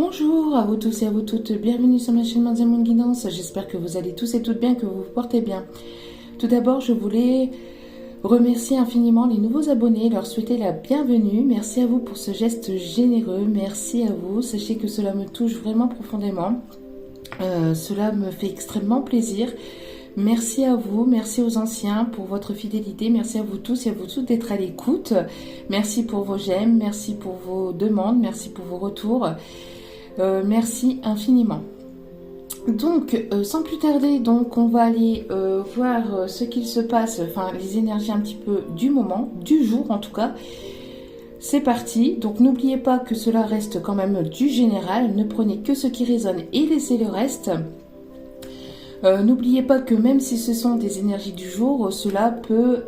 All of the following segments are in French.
Bonjour à vous tous et à vous toutes, bienvenue sur ma chaîne Mandia Moon Guidance, j'espère que vous allez tous et toutes bien, que vous vous portez bien. Tout d'abord, je voulais remercier infiniment les nouveaux abonnés, leur souhaiter la bienvenue, merci à vous pour ce geste généreux, merci à vous, sachez que cela me touche vraiment profondément, cela me fait extrêmement plaisir. Merci à vous, merci aux anciens pour votre fidélité, merci à vous tous et à vous toutes d'être à l'écoute, merci pour vos j'aime, merci pour vos demandes, merci pour vos retours. Merci infiniment. Donc, sans plus tarder, donc on va aller voir ce qu'il se passe, enfin les énergies un petit peu du moment, du jour en tout cas. C'est parti. Donc n'oubliez pas que cela reste quand même du général. Ne prenez que ce qui résonne et laissez le reste. N'oubliez pas que même si ce sont des énergies du jour, cela peut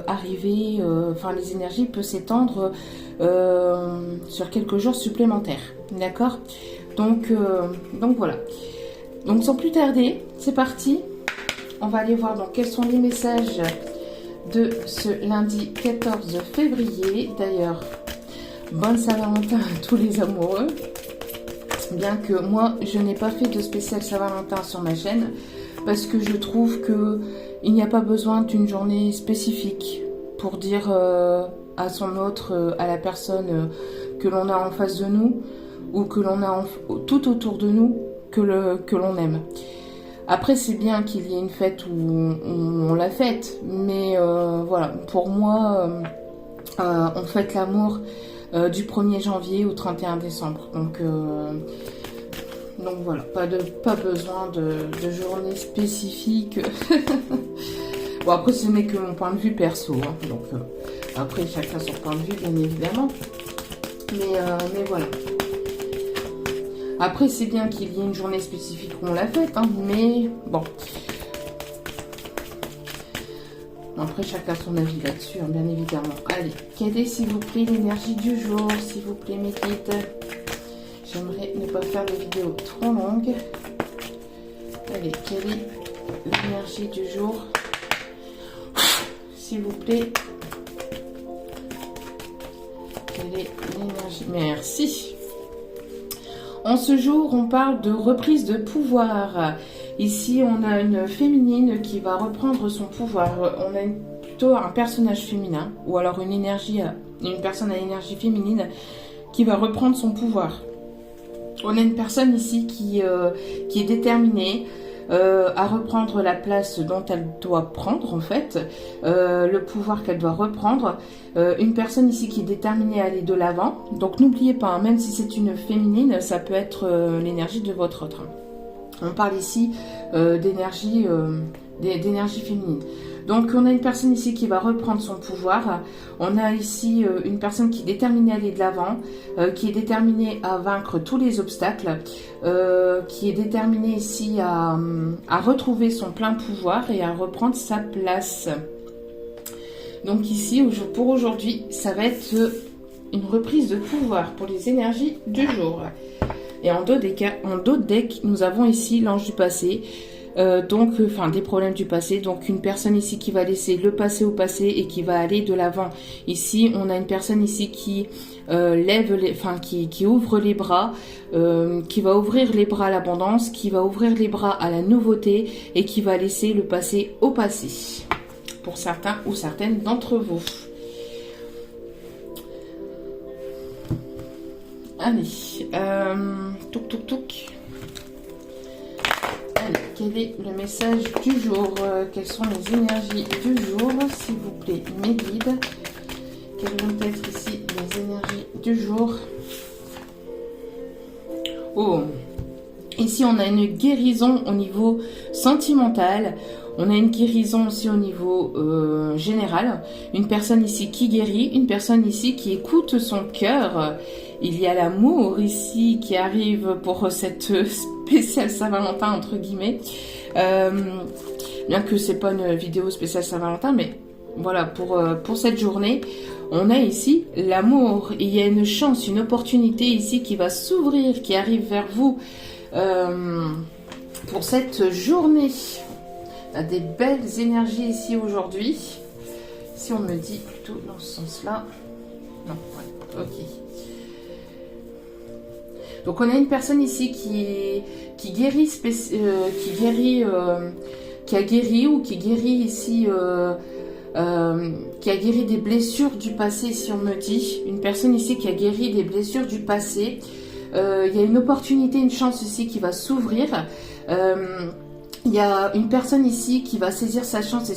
arriver, enfin les énergies peuvent s'étendre sur quelques jours supplémentaires. D'accord ? Donc voilà. Donc sans plus tarder, c'est parti. On va aller voir donc quels sont les messages de ce lundi 14 février. D'ailleurs, bonne Saint-Valentin à tous les amoureux. Bien que moi, je n'ai pas fait de spécial Saint-Valentin sur ma chaîne parce que je trouve que il n'y a pas besoin d'une journée spécifique pour dire à son autre, à la personne que l'on a en face de nous ou que l'on a tout autour de nous que l'on aime. Après, c'est bien qu'il y ait une fête où on la fête, mais voilà, pour moi, on fête l'amour du 1er janvier au 31 décembre. Donc voilà, pas besoin de journée spécifique. Bon, après, ce n'est que mon point de vue perso. Hein, donc après, chacun son point de vue, bien évidemment. Mais voilà. Après, c'est bien qu'il y ait une journée spécifique où on la fête, hein, mais bon. Après, chacun son avis là-dessus, hein, bien évidemment. Allez, quelle est, s'il vous plaît, l'énergie du jour, s'il vous plaît, mes guides. J'aimerais ne pas faire des vidéos trop longues. Allez, quelle est l'énergie du jour, s'il vous plaît. Quelle est l'énergie? Merci. En ce jour, on parle de reprise de pouvoir. Ici, on a une féminine qui va reprendre son pouvoir. On a plutôt un personnage féminin, ou alors une personne à énergie féminine qui va reprendre son pouvoir. On a une personne ici qui est déterminée à reprendre la place dont elle doit prendre, en fait, le pouvoir qu'elle doit reprendre. Une personne ici qui est déterminée à aller de l'avant. Donc n'oubliez pas, hein, même si c'est une féminine, ça peut être l'énergie de votre autre. On parle ici d'énergie féminine. Donc on a une personne ici qui va reprendre son pouvoir. On a ici une personne qui est déterminée à aller de l'avant, qui est déterminée à vaincre tous les obstacles, qui est déterminée ici à retrouver son plein pouvoir et à reprendre sa place. Donc ici, pour aujourd'hui, ça va être une reprise de pouvoir pour les énergies du jour. Et en d'autres decks, nous avons ici l'ange du passé. Des problèmes du passé. Donc une personne ici qui va laisser le passé au passé et qui va aller de l'avant. Ici, on a une personne ici qui qui ouvre les bras, qui va ouvrir les bras à l'abondance, qui va ouvrir les bras à la nouveauté et qui va laisser le passé au passé. Pour certains ou certaines d'entre vous. Allez, touk. Allez, quel est le message du jour? Quelles sont les énergies du jour, s'il vous plaît, mes guides? Quelles vont être ici les énergies du jour? Oh, ici on a une guérison au niveau sentimental. On a une guérison aussi au niveau général. Une personne ici qui guérit, une personne ici qui écoute son cœur. Il y a l'amour ici qui arrive pour cette spéciale Saint-Valentin, entre guillemets. Bien que c'est pas une vidéo spéciale Saint-Valentin, mais voilà, pour cette journée, on a ici l'amour. Il y a une chance, une opportunité ici qui va s'ouvrir, qui arrive vers vous pour cette journée. On a des belles énergies ici aujourd'hui. Si on me dit plutôt dans ce sens-là. Non, ouais, ok. Donc on a une personne ici qui guérit, qui a guéri ou qui guérit ici, qui a guéri des blessures du passé, si on me dit. Une personne ici qui a guéri des blessures du passé. Il y a une opportunité, une chance ici qui va s'ouvrir. Il y a une personne ici qui va saisir sa chance et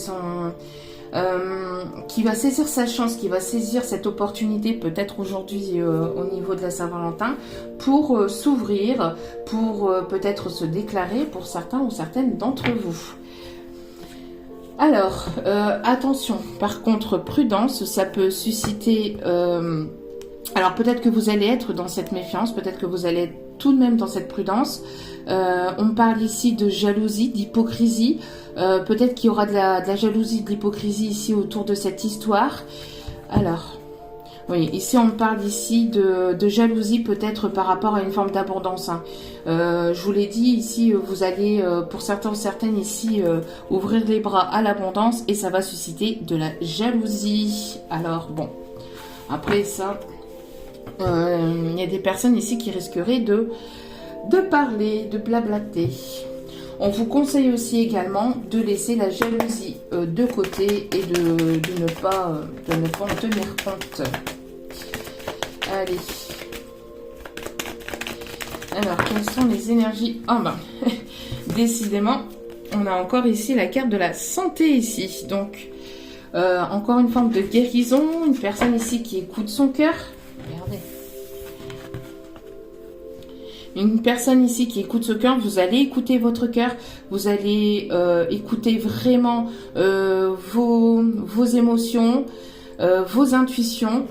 qui va saisir cette opportunité peut-être aujourd'hui au niveau de la Saint-Valentin pour s'ouvrir, pour peut-être se déclarer pour certains ou certaines d'entre vous. Alors, attention, par contre, prudence, ça peut susciter... alors peut-être que vous allez être dans cette méfiance, peut-être que vous allez être tout de même dans cette prudence. On parle ici de jalousie, d'hypocrisie. Peut-être qu'il y aura de la jalousie, de l'hypocrisie ici autour de cette histoire. Alors, oui, ici on parle ici de jalousie peut-être par rapport à une forme d'abondance. Hein. Je vous l'ai dit, ici vous allez, pour certains ou certaines ici, ouvrir les bras à l'abondance et ça va susciter de la jalousie. Alors bon, après ça... il y a des personnes ici qui risqueraient de parler, de blablater. On vous conseille aussi également de laisser la jalousie de côté et de ne pas en tenir compte. Allez. Alors, quelles sont les énergies? Ah ben, décidément, on a encore ici la carte de la santé ici. Donc, encore une forme de guérison. Une personne ici qui écoute son cœur. Regardez. Une personne ici qui écoute ce cœur, vous allez écouter votre cœur, vous allez écouter vraiment vos émotions, vos intuitions,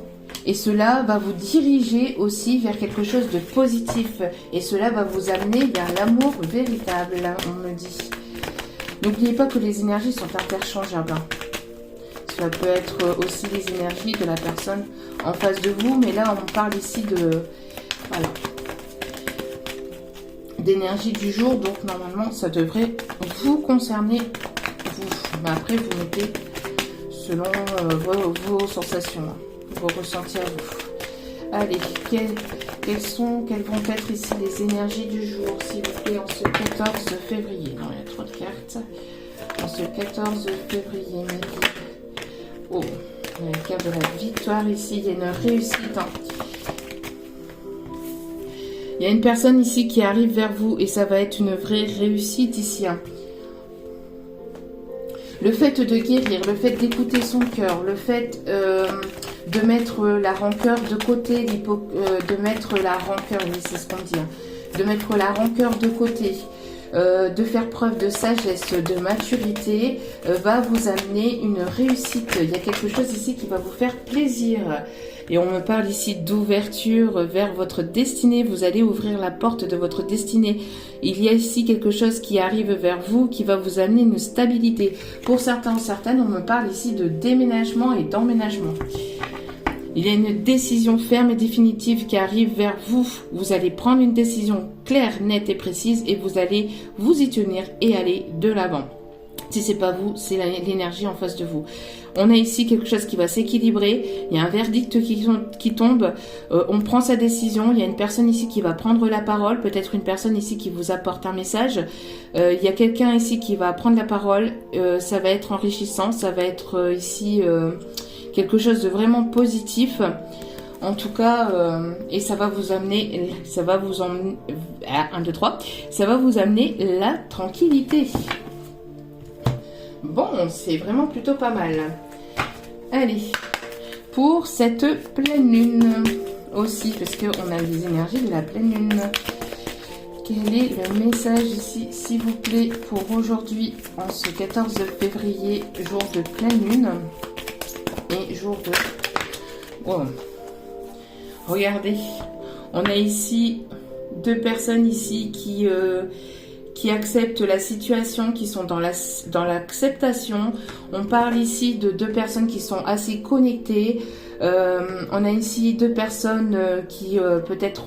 et cela va vous diriger aussi vers quelque chose de positif, et cela va vous amener vers l'amour véritable, on me dit. N'oubliez pas que les énergies sont interchangeables. Cela peut être aussi les énergies de la personne en face de vous, mais là on parle ici de... Voilà. D'énergie du jour, donc normalement ça devrait vous concerner vous. Mais après vous mettez selon vos sensations, vos ressentis à vous. Allez, quelles vont être ici les énergies du jour, s'il vous plaît, en ce 14 février. Non, il y a trop de cartes. En ce 14 février, midi. Oh, il y a la carte de la victoire ici, il y a une réussite. Hein. Il y a une personne ici qui arrive vers vous et ça va être une vraie réussite ici. Hein. Le fait de guérir, le fait d'écouter son cœur, le fait de mettre la rancœur de côté, de mettre la rancœur, oui, c'est ce qu'on dit, hein, de mettre la rancœur de côté, de faire preuve de sagesse, de maturité, va vous amener une réussite. Il y a quelque chose ici qui va vous faire plaisir. Et on me parle ici d'ouverture vers votre destinée. Vous allez ouvrir la porte de votre destinée. Il y a ici quelque chose qui arrive vers vous qui va vous amener une stabilité. Pour certains ou certaines, on me parle ici de déménagement et d'emménagement. Il y a une décision ferme et définitive qui arrive vers vous. Vous allez prendre une décision claire, nette et précise et vous allez vous y tenir et aller de l'avant. Si c'est pas vous, c'est l'énergie en face de vous. On a ici quelque chose qui va s'équilibrer. Il y a un verdict qui tombe. On prend sa décision. Il y a une personne ici qui va prendre la parole. Peut-être une personne ici qui vous apporte un message. Il y a quelqu'un ici qui va prendre la parole. Ça va être enrichissant. Ça va être ici quelque chose de vraiment positif. En tout cas, et ça va vous amener, ça va vous emmener, 1, 2, 3, ça va vous amener la tranquillité. Bon, c'est vraiment plutôt pas mal. Allez, pour cette pleine lune aussi, parce qu'on a les énergies de la pleine lune. Quel est le message ici, s'il vous plaît, pour aujourd'hui, en ce 14 février, jour de pleine lune et jour de... Oh. Regardez, on a ici deux personnes ici qui acceptent la situation, qui sont dans l'acceptation. On parle ici de deux personnes qui sont assez connectées. On a ici deux personnes qui peut-être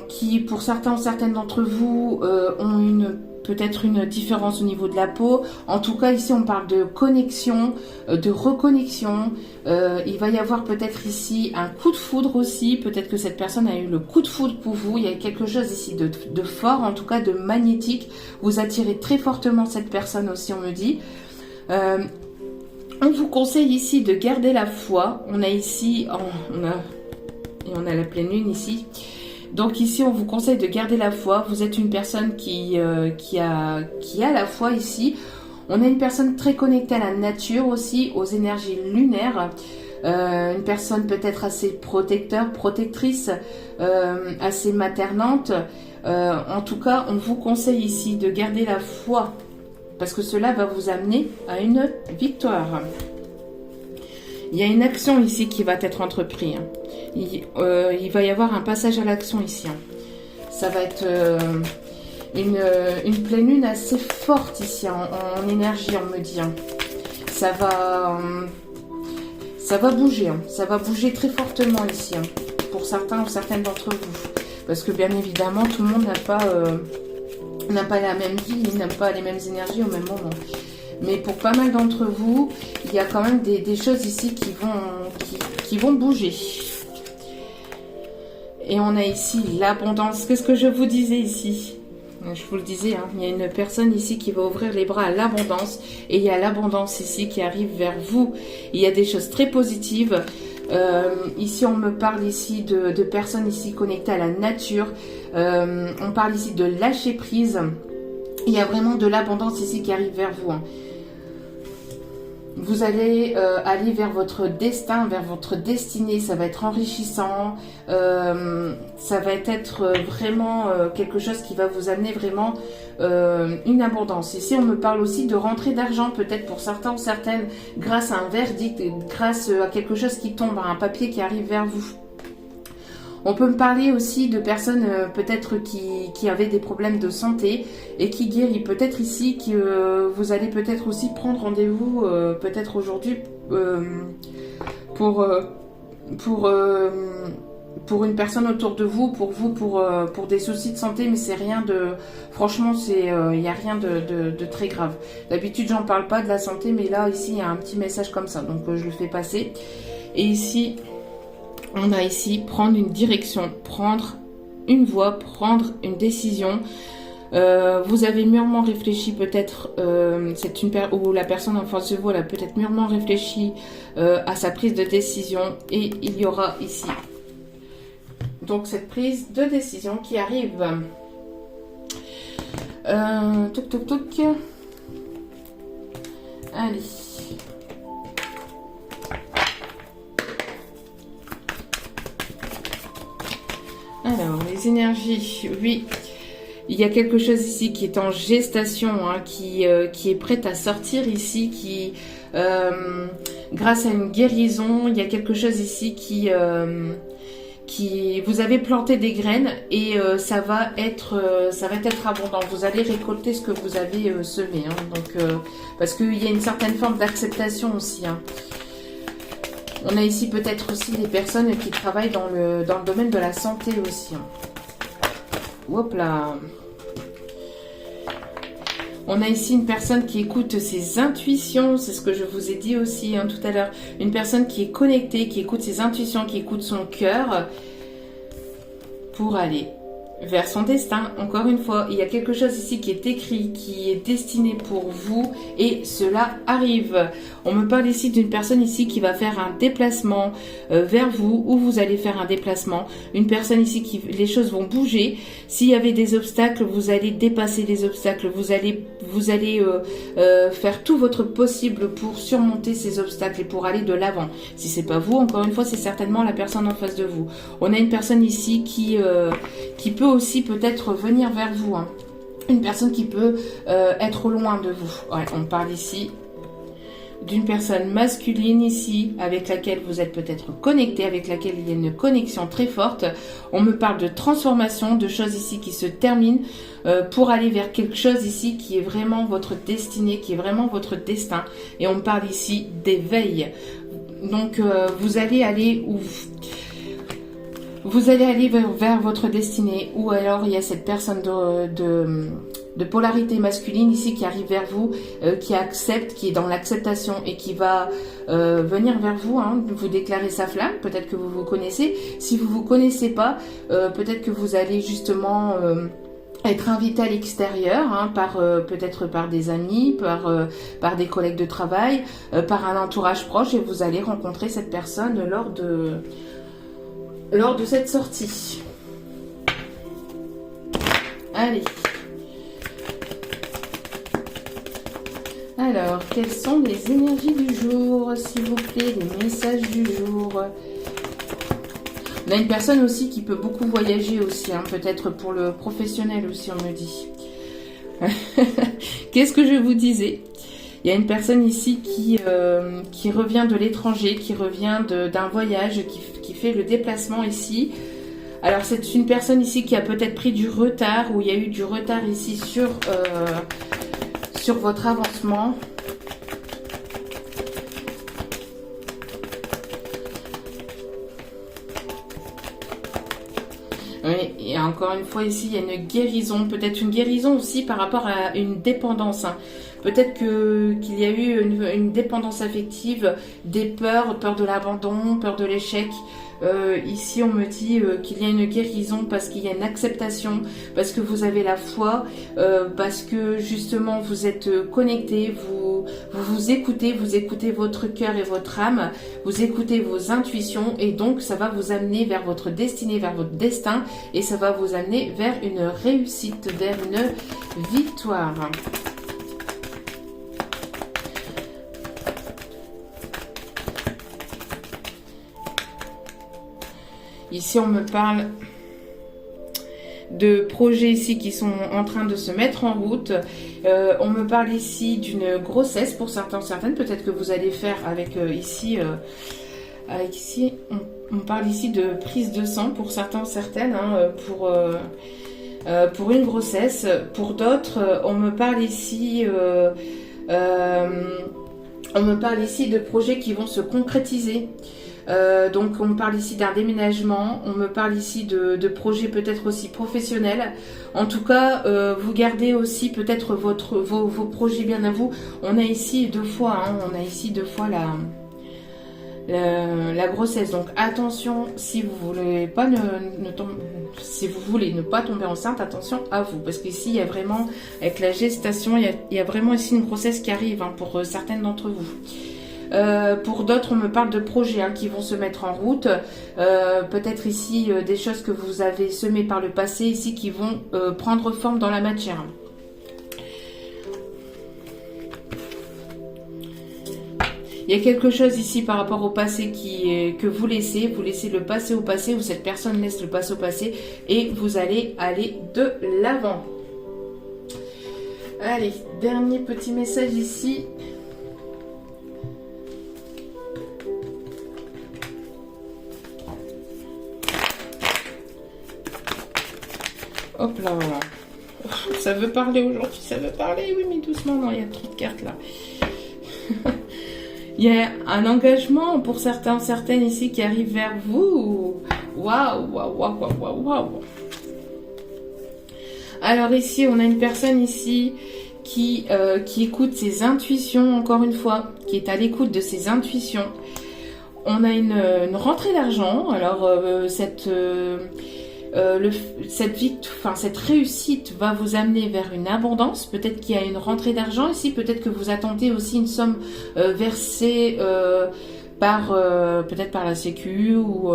qui pour certains ou certaines d'entre vous ont peut-être une différence au niveau de la peau. En tout cas, ici, on parle de connexion, de reconnexion. Il va y avoir peut-être ici un coup de foudre aussi. Peut-être que cette personne a eu le coup de foudre pour vous. Il y a quelque chose ici de fort, en tout cas de magnétique. Vous attirez très fortement cette personne aussi, on me dit. On vous conseille ici de garder la foi. On a ici, on a la pleine lune ici. Donc ici, on vous conseille de garder la foi. Vous êtes une personne qui a la foi ici. On a une personne très connectée à la nature aussi, aux énergies lunaires. Une personne peut-être assez protectrice, assez maternante. En tout cas, on vous conseille ici de garder la foi, parce que cela va vous amener à une victoire. Il y a une action ici qui va être entreprise. Il va y avoir un passage à l'action ici. Ça va être une pleine lune assez forte ici, en énergie, on me dit. Ça va bouger. Ça va bouger très fortement ici, pour certains ou certaines d'entre vous. Parce que bien évidemment, tout le monde n'a pas la même vie, n'a pas les mêmes énergies au même moment. Mais pour pas mal d'entre vous, il y a quand même des choses ici qui vont bouger. Et on a ici l'abondance. Qu'est-ce que je vous disais ici? Je vous le disais, il y a une personne ici qui va ouvrir les bras à l'abondance. Et il y a l'abondance ici qui arrive vers vous. Il y a des choses très positives. Ici, on me parle ici de personnes ici connectées à la nature. On parle ici de lâcher prise. Il y a vraiment de l'abondance ici qui arrive vers vous. Vous allez aller vers votre destin, vers votre destinée. Ça va être enrichissant. Ça va être vraiment quelque chose qui va vous amener vraiment une abondance. Ici, on me parle aussi de rentrée d'argent, peut-être pour certains ou certaines, grâce à un verdict, grâce à quelque chose qui tombe, à un papier qui arrive vers vous. On peut me parler aussi de personnes peut-être qui avaient des problèmes de santé et qui guérissent. Peut-être ici que vous allez peut-être aussi prendre rendez-vous peut-être aujourd'hui pour une personne autour de vous, pour des soucis de santé, mais c'est rien de... Franchement, il n'y a rien de très grave. D'habitude, j'en parle pas de la santé, mais là, ici, il y a un petit message comme ça, donc je le fais passer. Et ici... On a ici prendre une direction, prendre une voie, prendre une décision. Vous avez mûrement réfléchi peut-être, ou la personne en face de vous, elle a peut-être mûrement réfléchi à sa prise de décision. Et il y aura ici donc cette prise de décision qui arrive. Toc toc toc. Allez. Alors, les énergies, oui, il y a quelque chose ici qui est en gestation, qui est prête à sortir ici, grâce à une guérison, il y a quelque chose ici qui vous avez planté des graines et ça va être abondant. Vous allez récolter ce que vous avez semé, parce qu'il y a une certaine forme d'acceptation aussi. On a ici peut-être aussi des personnes qui travaillent dans le domaine de la santé aussi. Hop là. On a ici une personne qui écoute ses intuitions. C'est ce que je vous ai dit aussi tout à l'heure. Une personne qui est connectée, qui écoute ses intuitions, qui écoute son cœur pour aller vers son destin. Encore une fois, il y a quelque chose ici qui est écrit, qui est destiné pour vous et cela arrive. On me parle ici d'une personne ici qui va faire un déplacement vers vous, ou vous allez faire un déplacement. Une personne ici les choses vont bouger. S'il y avait des obstacles, vous allez dépasser les obstacles. Vous allez faire tout votre possible pour surmonter ces obstacles et pour aller de l'avant. Si c'est pas vous, encore une fois, c'est certainement la personne en face de vous. On a une personne ici qui peut aussi peut-être venir vers vous. Une personne qui peut être loin de vous. Ouais, on parle ici d'une personne masculine ici, avec laquelle vous êtes peut-être connecté, avec laquelle il y a une connexion très forte. On me parle de transformation, de choses ici qui se terminent pour aller vers quelque chose ici qui est vraiment votre destinée, qui est vraiment votre destin. Et on me parle ici d'éveil. Donc vous allez aller vers votre destinée, ou alors il y a cette personne de polarité masculine ici qui arrive vers vous, qui accepte, qui est dans l'acceptation et qui va venir vers vous, hein, vous déclarer sa flamme. Peut-être que vous vous connaissez. Si vous vous connaissez pas, peut-être que vous allez justement être invité à l'extérieur, hein, peut-être par des amis, par des collègues de travail, par un entourage proche, et vous allez rencontrer cette personne lors de cette sortie. Allez. Alors, quelles sont les énergies du jour, s'il vous plaît, les messages du jour? On a une personne aussi qui peut beaucoup voyager aussi, hein, peut-être pour le professionnel aussi, on me dit. Qu'est-ce que je vous disais? Il y a une personne ici qui revient de l'étranger, qui revient d'un voyage, qui fait le déplacement ici. Alors, c'est une personne ici qui a peut-être pris du retard, ou il y a eu du retard ici sur votre avancement. Oui, et encore une fois ici, il y a une guérison, peut-être une guérison aussi par rapport à une dépendance, hein. Peut-être qu'il y a eu une dépendance affective, des peurs, peur de l'abandon, peur de l'échec. Ici, on me dit qu'il y a une guérison parce qu'il y a une acceptation, parce que vous avez la foi, parce que justement vous êtes connecté, vous écoutez votre cœur et votre âme, vous écoutez vos intuitions, et donc ça va vous amener vers votre destinée, vers votre destin, et ça va vous amener vers une réussite, vers une victoire. Ici, on me parle de projets ici qui sont en train de se mettre en route. On me parle ici d'une grossesse pour certains, certaines. Peut-être que vous allez faire avec ici, on parle ici de prise de sang pour certains, certaines, hein, pour une grossesse. Pour d'autres, on me parle ici de projets qui vont se concrétiser. Donc on me parle ici d'un déménagement, on me parle ici de projets peut-être aussi professionnels. En tout cas, vous gardez aussi peut-être vos projets bien à vous. On a ici deux fois, hein, la grossesse. Donc attention, si vous voulez pas si vous voulez ne pas tomber enceinte, attention à vous, parce qu'ici il y a vraiment, avec la gestation, il y a vraiment ici une grossesse qui arrive, hein, pour certaines d'entre vous. Pour d'autres, on me parle de projets, hein, qui vont se mettre en route. Peut-être ici des choses que vous avez semées par le passé, ici qui vont prendre forme dans la matière. Il y a quelque chose ici par rapport au passé que vous laissez le passé au passé, ou cette personne laisse le passé au passé, et vous allez aller de l'avant. Allez, dernier petit message ici. Hop là, voilà. Ça veut parler aujourd'hui, ça veut parler, oui, mais doucement, non, il y a trop de cartes là. Il y a un engagement pour certains, certaines ici qui arrivent vers vous. Waouh, waouh, waouh, waouh, waouh. Alors ici, on a une personne ici qui écoute ses intuitions, encore une fois, qui est à l'écoute de ses intuitions. On a une rentrée d'argent. Alors, cette réussite va vous amener vers une abondance. Peut-être qu'il y a une rentrée d'argent ici, peut-être que vous attendez aussi une somme versée peut-être par la Sécu, ou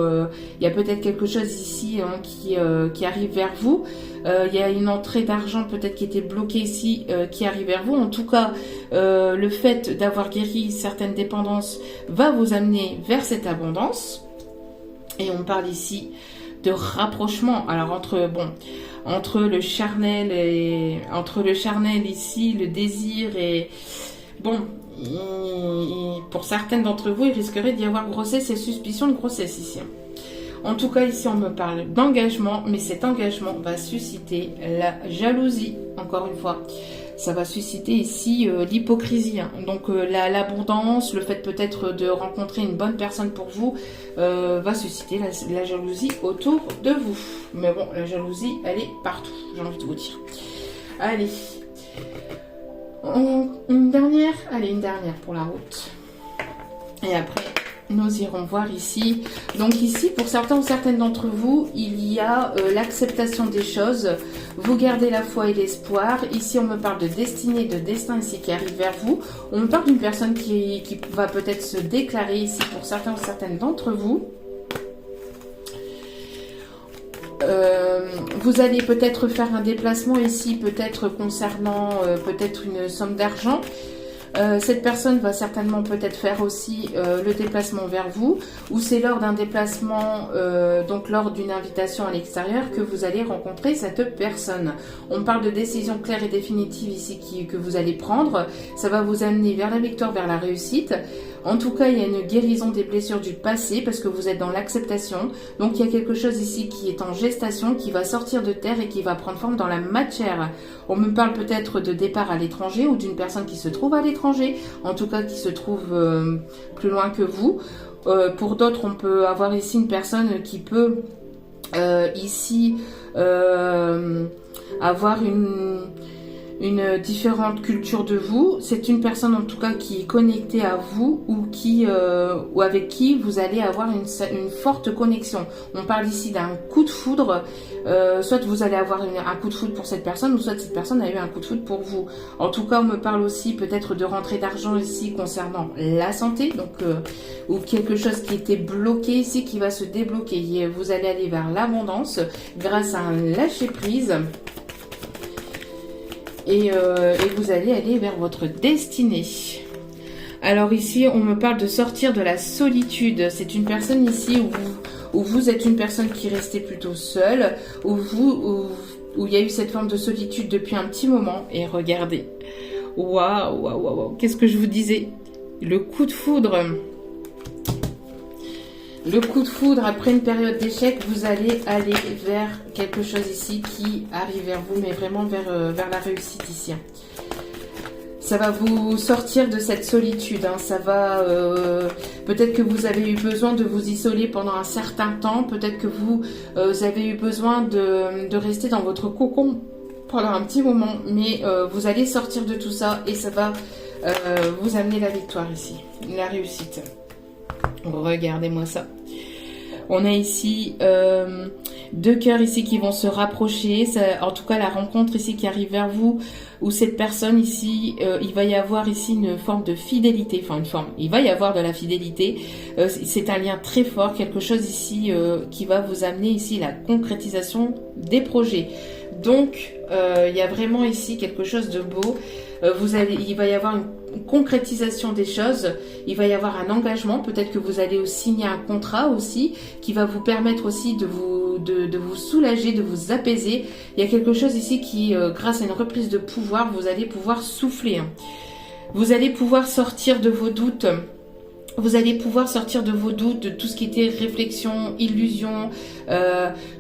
il y a peut-être quelque chose ici, hein, qui arrive vers vous. Il y a une entrée d'argent peut-être qui était bloquée ici, qui arrive vers vous. En tout cas, le fait d'avoir guéri certaines dépendances va vous amener vers cette abondance. Et on parle ici de rapprochement. Alors entre le charnel ici, le désir, et bon, pour certaines d'entre vous, il risquerait d'y avoir grossesse et suspicion de grossesse ici. En tout cas, ici, on me parle d'engagement, mais cet engagement va susciter la jalousie, encore une fois. Ça va susciter ici l'hypocrisie, hein. Donc l'abondance, le fait peut-être de rencontrer une bonne personne pour vous, va susciter la jalousie autour de vous. Mais bon, la jalousie, elle est partout, j'ai envie de vous dire. Allez. Une dernière? Allez, une dernière pour la route. Et après, nous irons voir ici. Donc ici, pour certains ou certaines d'entre vous, il y a l'acceptation des choses. Vous gardez la foi et l'espoir. Ici, on me parle de destinée, de destin ici qui arrive vers vous. On me parle d'une personne qui va peut-être se déclarer ici pour certains ou certaines d'entre vous. Vous allez peut-être faire un déplacement ici, peut-être concernant peut-être une somme d'argent. Cette personne va certainement peut-être faire aussi le déplacement vers vous, ou c'est lors d'un déplacement, donc lors d'une invitation à l'extérieur, que vous allez rencontrer cette personne. On parle de décision claire et définitive ici que vous allez prendre. Ça va vous amener vers la victoire, vers la réussite. En tout cas, il y a une guérison des blessures du passé parce que vous êtes dans l'acceptation. Donc, il y a quelque chose ici qui est en gestation, qui va sortir de terre et qui va prendre forme dans la matière. On me parle peut-être de départ à l'étranger ou d'une personne qui se trouve à l'étranger, en tout cas qui se trouve plus loin que vous. Pour d'autres, on peut avoir ici une personne qui peut ici avoir une différente culture de vous. C'est une personne en tout cas qui est connectée à vous ou avec qui vous allez avoir une forte connexion. On parle ici d'un coup de foudre. Soit vous allez avoir un coup de foudre pour cette personne, ou soit cette personne a eu un coup de foudre pour vous. En tout cas, on me parle aussi peut-être de rentrée d'argent ici concernant la santé, donc ou quelque chose qui était bloqué ici qui va se débloquer. Vous allez aller vers l'abondance grâce à un lâcher prise. Et vous allez aller vers votre destinée. Alors ici, on me parle de sortir de la solitude. C'est une personne ici où vous êtes une personne qui restait plutôt seule, où il y a eu cette forme de solitude depuis un petit moment. Et regardez, waouh, qu'est-ce que je vous disais? Le coup de foudre. Le coup de foudre, après une période d'échec, vous allez aller vers quelque chose ici qui arrive vers vous, mais vraiment vers la réussite ici. Ça va vous sortir de cette solitude. Ça va, peut-être que vous avez eu besoin de vous isoler pendant un certain temps. Peut-être que vous avez eu besoin de rester dans votre cocon pendant un petit moment. Mais vous allez sortir de tout ça et ça va vous amener la victoire ici, la réussite. Regardez-moi ça. On a ici deux cœurs ici qui vont se rapprocher. En tout cas, la rencontre ici qui arrive vers vous, où cette personne ici, il va y avoir ici une forme de fidélité. Enfin, il va y avoir de la fidélité. C'est un lien très fort, quelque chose ici qui va vous amener ici la concrétisation des projets. Donc, il y a vraiment ici quelque chose de beau. Il va y avoir une concrétisation des choses, il va y avoir un engagement, peut-être que vous allez signer un contrat aussi, qui va vous permettre aussi de vous soulager, de vous apaiser. Il y a quelque chose ici qui, grâce à une reprise de pouvoir, vous allez pouvoir souffler. Vous allez pouvoir sortir de vos doutes. Vous allez pouvoir sortir de vos doutes, de tout ce qui était réflexion, illusion,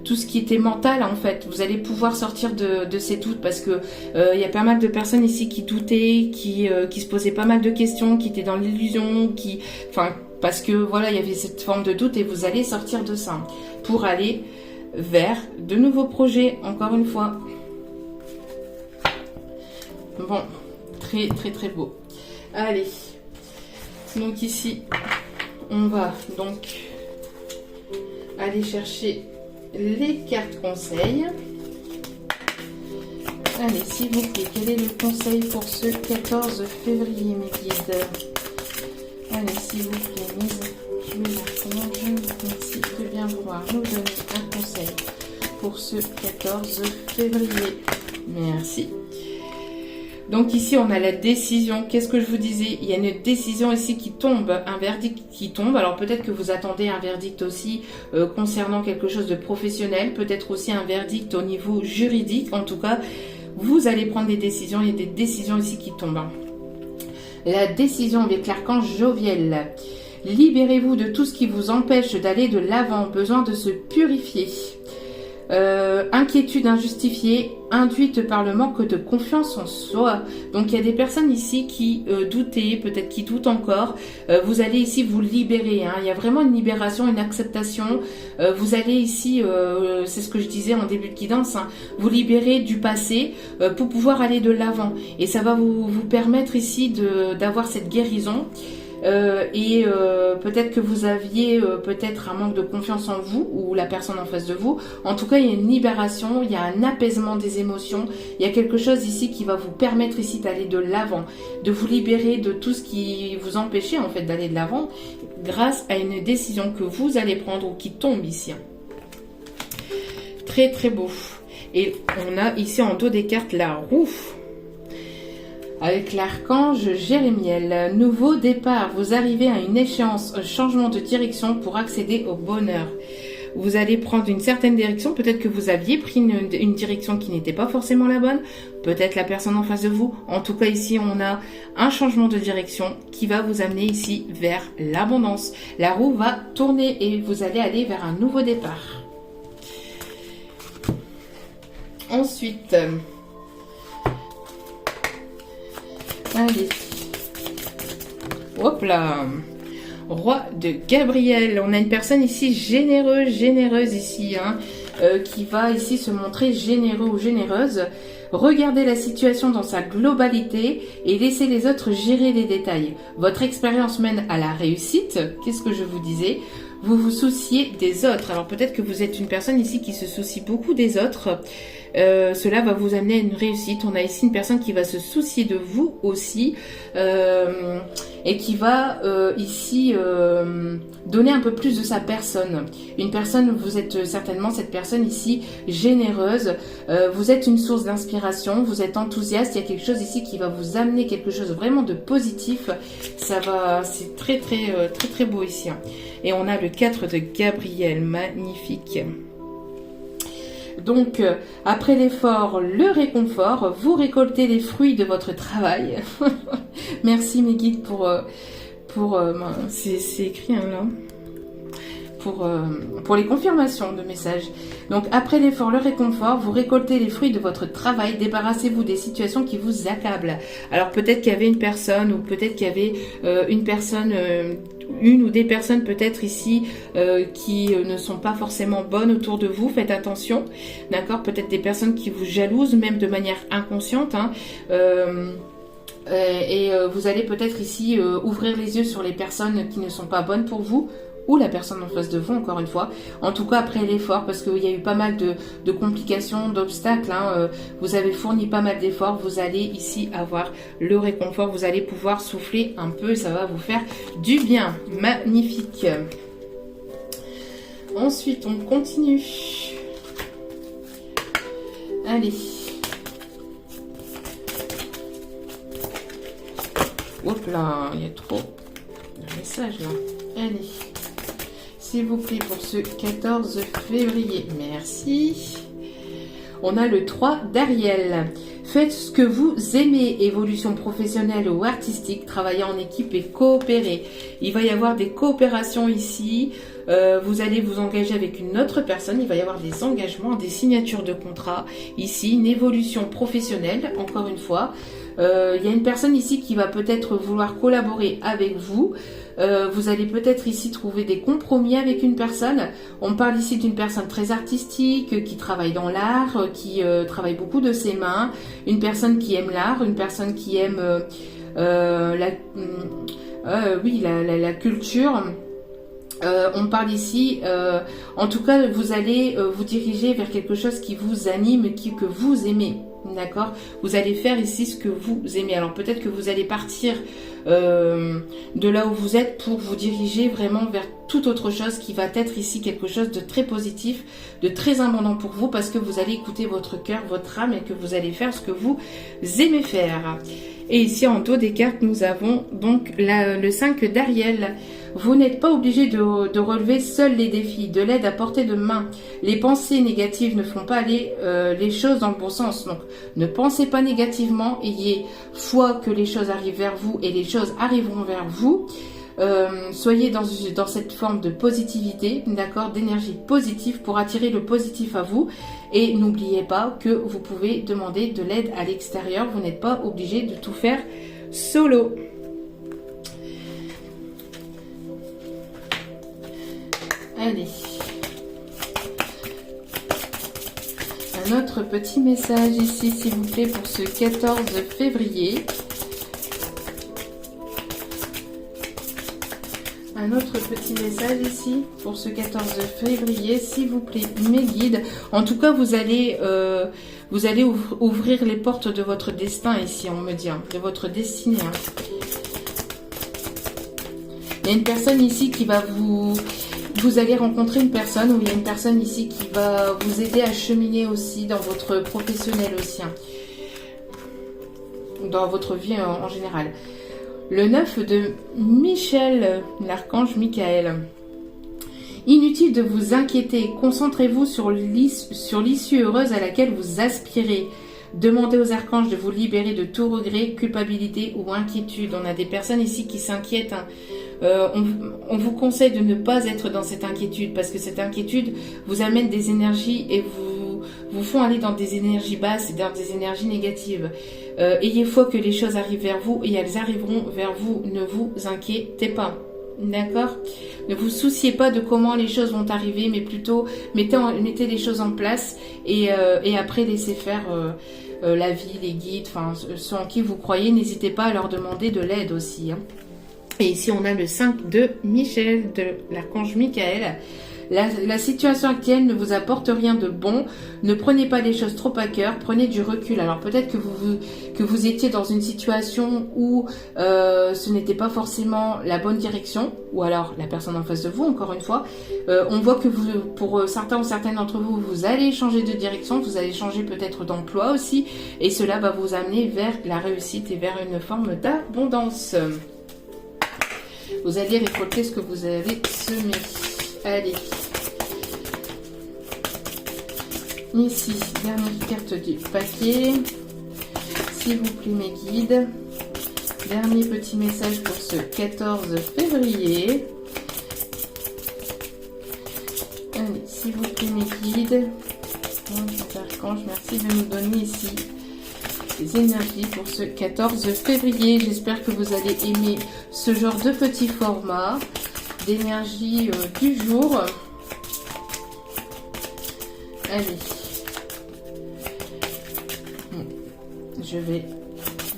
tout ce qui était mental en fait. Vous allez pouvoir sortir de ces doutes parce que il y a pas mal de personnes ici qui doutaient, qui se posaient pas mal de questions, qui étaient dans l'illusion, parce que voilà, il y avait cette forme de doute et vous allez sortir de ça pour aller vers de nouveaux projets, encore une fois. Bon, très très très beau. Allez. Donc ici, on va donc aller chercher les cartes conseils. Allez, s'il vous plaît, quel est le conseil pour ce 14 février, mes guides? Allez, s'il vous plaît, mes archanges, merci de bien vouloir nous donner un conseil pour ce 14 février. Merci. Donc ici, on a la décision. Qu'est-ce que je vous disais? Il y a une décision ici qui tombe, un verdict qui tombe. Alors peut-être que vous attendez un verdict aussi concernant quelque chose de professionnel, peut-être aussi un verdict au niveau juridique. En tout cas, vous allez prendre des décisions. Il y a des décisions ici qui tombent. La décision avec l'archange Joviel. Libérez-vous de tout ce qui vous empêche d'aller de l'avant. Besoin de se purifier. Inquiétude injustifiée induite par le manque de confiance en soi. Donc il y a des personnes ici qui doutaient, peut-être qui doutent encore. Vous allez ici vous libérer, hein. Il y a vraiment une libération, une acceptation. Vous allez ici, c'est ce que je disais en début de guidance, hein, vous libérer du passé pour pouvoir aller de l'avant. Et ça va vous permettre ici d'avoir cette guérison. Peut-être que vous aviez peut-être un manque de confiance en vous ou la personne en face de vous. En tout cas, il y a une libération, il y a un apaisement des émotions. Il y a quelque chose ici qui va vous permettre ici d'aller de l'avant, de vous libérer de tout ce qui vous empêchait en fait d'aller de l'avant grâce à une décision que vous allez prendre ou qui tombe ici. Très très beau. Et on a ici en dos des cartes la roue. Avec l'archange Jérémiel, nouveau départ, vous arrivez à une échéance, un changement de direction pour accéder au bonheur. Vous allez prendre une certaine direction, peut-être que vous aviez pris une direction qui n'était pas forcément la bonne, peut-être la personne en face de vous. En tout cas ici on a un changement de direction qui va vous amener ici vers l'abondance. La roue va tourner et vous allez aller vers un nouveau départ. Ensuite... Allez, hop là, roi de Gabriel. On a une personne ici généreuse ici, hein, qui va ici se montrer généreux ou généreuse. Regardez la situation dans sa globalité et laissez les autres gérer les détails. Votre expérience mène à la réussite. Qu'est-ce que je vous disais ? Vous vous souciez des autres. Alors peut-être que vous êtes une personne ici qui se soucie beaucoup des autres. Cela va vous amener à une réussite. On a ici une personne qui va se soucier de vous aussi et qui va ici donner un peu plus de sa personne. Une personne, vous êtes certainement cette personne ici généreuse. Vous êtes une source d'inspiration, vous êtes enthousiaste. Il y a quelque chose ici qui va vous amener quelque chose vraiment de positif. Ça va, c'est très beau ici. Et on a le 4 de Gabriel, magnifique. Donc, après l'effort, le réconfort, vous récoltez les fruits de votre travail. Merci mes guides pour c'est écrit hein, là. Pour les confirmations de messages. Donc, après l'effort, le réconfort, vous récoltez les fruits de votre travail, débarrassez-vous des situations qui vous accablent. Alors, peut-être qu'il y avait une personne ou peut-être qu'il y avait une ou des personnes peut-être ici qui ne sont pas forcément bonnes autour de vous. Faites attention, d'accord? Peut-être des personnes qui vous jalousent, même de manière inconsciente, hein. Vous allez peut-être ici ouvrir les yeux sur les personnes qui ne sont pas bonnes pour vous, ou la personne en face de vous, encore une fois. En tout cas, après l'effort, parce qu'il y a eu pas mal de complications, d'obstacles, hein, vous avez fourni pas mal d'efforts, vous allez ici avoir le réconfort, vous allez pouvoir souffler un peu, ça va vous faire du bien. Magnifique. Ensuite, on continue. Allez. Hop là, il y a trop de messages là. Allez. S'il vous plaît, pour ce 14 février. Merci. On a le 3 d'Ariel. Faites ce que vous aimez, évolution professionnelle ou artistique, travaillez en équipe et coopérez. Il va y avoir des coopérations ici. Vous allez vous engager avec une autre personne. Il va y avoir des engagements, des signatures de contrat. Ici, une évolution professionnelle, encore une fois. Il y a une personne ici qui va peut-être vouloir collaborer avec vous. Vous allez peut-être ici trouver des compromis avec une personne. On parle ici d'une personne très artistique, qui travaille dans l'art, qui travaille beaucoup de ses mains. Une personne qui aime l'art, une personne qui aime la culture. On parle ici, en tout cas, vous allez vous diriger vers quelque chose qui vous anime, que vous aimez. D'accord? Vous allez faire ici ce que vous aimez. Alors peut-être que vous allez partir de là où vous êtes pour vous diriger vraiment vers toute autre chose qui va être ici quelque chose de très positif, de très abondant pour vous, parce que vous allez écouter votre cœur, votre âme, et que vous allez faire ce que vous aimez faire. Et ici en dos des cartes, nous avons donc le 5 d'Ariel. Vous n'êtes pas obligé de relever seul les défis, de l'aide à portée de main. Les pensées négatives ne font pas aller les choses dans le bon sens. Donc, ne pensez pas négativement, ayez foi que les choses arrivent vers vous et les choses arriveront vers vous. soyez dans cette forme de positivité, d'accord, d'énergie positive pour attirer le positif à vous. Et n'oubliez pas que vous pouvez demander de l'aide à l'extérieur. Vous n'êtes pas obligé de tout faire solo. Allez. Un autre petit message ici, s'il vous plaît, pour ce 14 février. Un autre petit message ici, pour ce 14 février, s'il vous plaît, mes guides. En tout cas, vous allez ouvrir les portes de votre destin ici, on me dit, hein, de votre destinée. Hein. Il y a une personne ici qui va vous allez rencontrer une personne, ou il y a une personne ici qui va vous aider à cheminer aussi dans votre professionnel aussi, hein, dans votre vie en général. Le 9 de Michel, l'archange Michael. Inutile de vous inquiéter, concentrez-vous sur l'issue heureuse à laquelle vous aspirez. Demandez aux archanges de vous libérer de tout regret, culpabilité ou inquiétude. On a des personnes ici qui s'inquiètent, hein. On vous conseille de ne pas être dans cette inquiétude, parce que cette inquiétude vous amène des énergies et vous font aller dans des énergies basses et dans des énergies négatives. Ayez foi que les choses arrivent vers vous et elles arriveront vers vous. Ne vous inquiétez pas. D'accord? Ne vous souciez pas de comment les choses vont arriver, mais plutôt mettez les choses en place et après laissez faire la vie, les guides, enfin ceux en qui vous croyez. N'hésitez pas à leur demander de l'aide aussi, hein. Et ici, on a le 5 de Michel, de l'archange Michael. La situation actuelle ne vous apporte rien de bon. Ne prenez pas les choses trop à cœur. Prenez du recul. Alors peut-être que vous étiez dans une situation où ce n'était pas forcément la bonne direction. Ou alors la personne en face de vous, encore une fois. On voit que pour certains ou certaines d'entre vous, vous allez changer de direction. Vous allez changer peut-être d'emploi aussi. Et cela va vous amener vers la réussite et vers une forme d'abondance. Vous allez récolter ce que vous avez semé. Allez. Ici, dernière carte du paquet. S'il vous plaît, mes guides. Dernier petit message pour ce 14 février. Allez, s'il vous plaît, mes guides. Archange, merci de nous donner ici les énergies pour ce 14 février. J'espère que vous allez aimer ce genre de petit format d'énergie du jour. Allez. Je vais...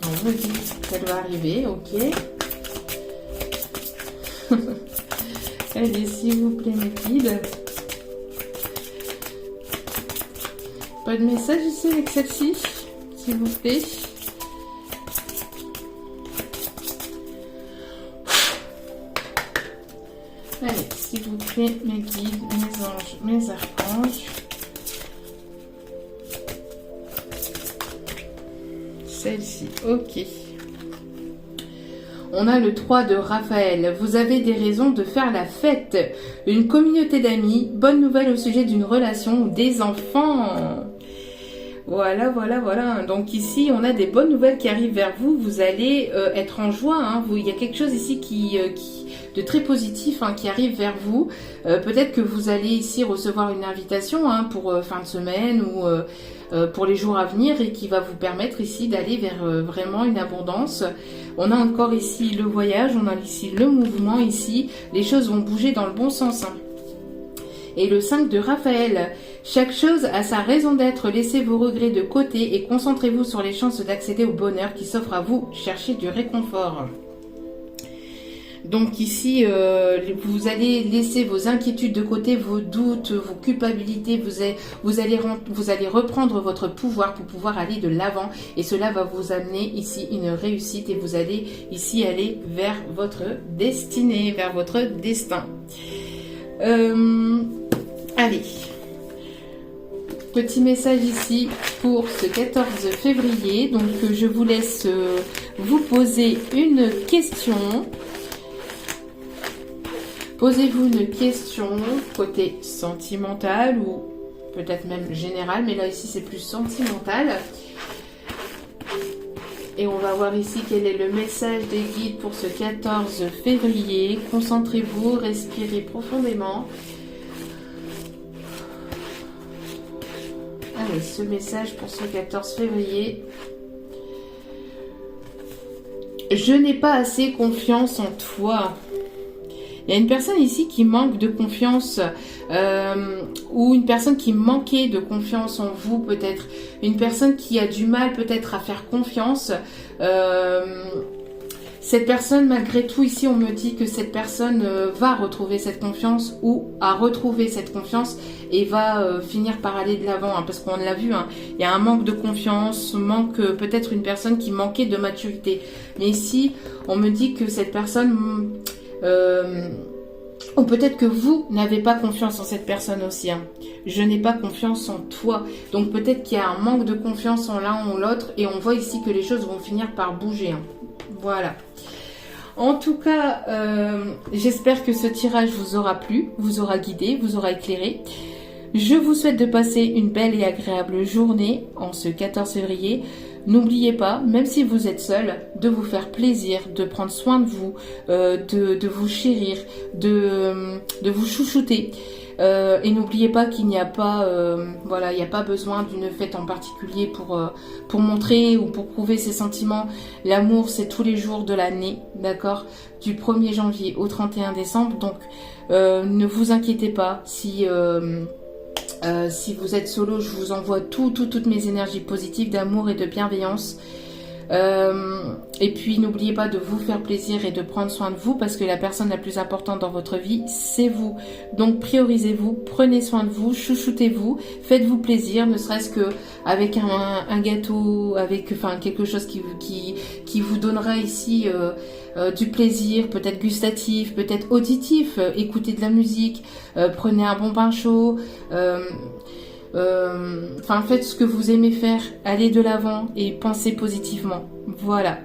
On me dit qu'elle va arriver, ok. Allez, s'il vous plaît, mes guides. Pas de message ici avec celle-ci, s'il vous plaît. Allez, s'il vous plaît, mes guides, mes anges, mes archanges. Celle-ci, ok. On a le 3 de Raphaël. Vous avez des raisons de faire la fête. Une communauté d'amis. Bonne nouvelle au sujet d'une relation ou des enfants. Voilà, voilà, voilà. Donc ici, on a des bonnes nouvelles qui arrivent vers vous. Vous allez être en joie. Hein. Il y a quelque chose ici de très positif qui arrive vers vous. Peut-être que vous allez ici recevoir une invitation pour fin de semaine ou pour les jours à venir et qui va vous permettre ici d'aller vers vraiment une abondance. On a encore ici le voyage, on a ici le mouvement ici. Les choses vont bouger dans le bon sens. Et le 5 de Raphaël. Chaque chose a sa raison d'être. Laissez vos regrets de côté et concentrez-vous sur les chances d'accéder au bonheur qui s'offre à vous. Cherchez du réconfort. Donc ici, vous allez laisser vos inquiétudes de côté, vos doutes, vos culpabilités. Vous allez reprendre votre pouvoir pour pouvoir aller de l'avant. Et cela va vous amener ici une réussite. Et vous allez ici aller vers votre destinée, vers votre destin. Allez. Petit message ici pour ce 14 février. Donc je vous laisse vous poser une question. Posez-vous une question côté sentimental ou peut-être même général, mais là ici c'est plus sentimental. Et on va voir ici quel est le message des guides pour ce 14 février. Concentrez-vous, respirez profondément. Allez, ce message pour ce 14 février. Je n'ai pas assez confiance en toi. Il y a une personne ici qui manque de confiance ou une personne qui manquait de confiance en vous peut-être. Une personne qui a du mal peut-être à faire confiance. Cette personne, malgré tout, ici, on me dit que cette personne va retrouver cette confiance ou a retrouvé cette confiance et va finir par aller de l'avant. Hein, parce qu'on l'a vu, hein, il y a un manque de confiance, manque peut-être une personne qui manquait de maturité. Mais ici, on me dit que cette personne... ou peut-être que vous n'avez pas confiance en cette personne aussi. Hein. Je n'ai pas confiance en toi. Donc peut-être qu'il y a un manque de confiance en l'un ou l'autre. Et on voit ici que les choses vont finir par bouger. Hein. Voilà. En tout cas, j'espère que ce tirage vous aura plu, vous aura guidé, vous aura éclairé. Je vous souhaite de passer une belle et agréable journée en ce 14 février. N'oubliez pas, même si vous êtes seul, de vous faire plaisir, de prendre soin de vous, de vous chérir, de vous chouchouter. Et n'oubliez pas qu'il n'y a pas, voilà, il n'y a pas besoin d'une fête en particulier pour montrer ou pour prouver ses sentiments. L'amour, c'est tous les jours de l'année, d'accord, du 1er janvier au 31 décembre. Donc, ne vous inquiétez pas si vous êtes solo, je vous envoie toutes mes énergies positives d'amour et de bienveillance. Et puis n'oubliez pas de vous faire plaisir et de prendre soin de vous parce que la personne la plus importante dans votre vie, c'est vous. Donc priorisez-vous, prenez soin de vous, chouchoutez-vous, faites-vous plaisir, ne serait-ce que avec un gâteau, avec quelque chose qui vous donnera ici du plaisir, peut-être gustatif, peut-être auditif. Écoutez de la musique, prenez un bon pain chaud. Faites ce que vous aimez faire, allez de l'avant et pensez positivement. Voilà.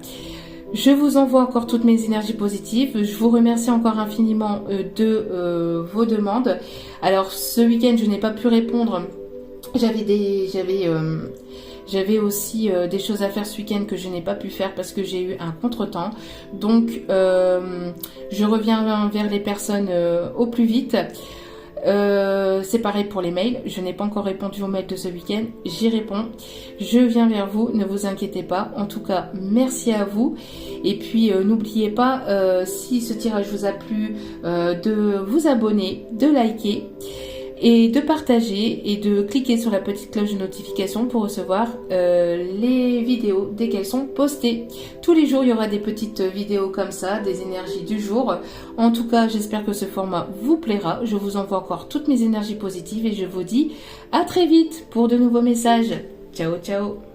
Je vous envoie encore toutes mes énergies positives. Je vous remercie encore infiniment de vos demandes. Alors ce week-end, je n'ai pas pu répondre. J'avais aussi des choses à faire ce week-end que je n'ai pas pu faire parce que j'ai eu un contretemps. Donc, je reviens vers les personnes au plus vite. C'est pareil pour les mails. Je n'ai pas encore répondu aux mails de ce week-end. J'y réponds. Je viens vers vous. Ne vous inquiétez pas. En tout cas, merci à vous. Et puis, n'oubliez pas, si ce tirage vous a plu, de vous abonner, de liker et de partager et de cliquer sur la petite cloche de notification pour recevoir les vidéos dès qu'elles sont postées. Tous les jours, il y aura des petites vidéos comme ça, des énergies du jour. En tout cas, j'espère que ce format vous plaira. Je vous envoie encore toutes mes énergies positives et je vous dis à très vite pour de nouveaux messages. Ciao, ciao!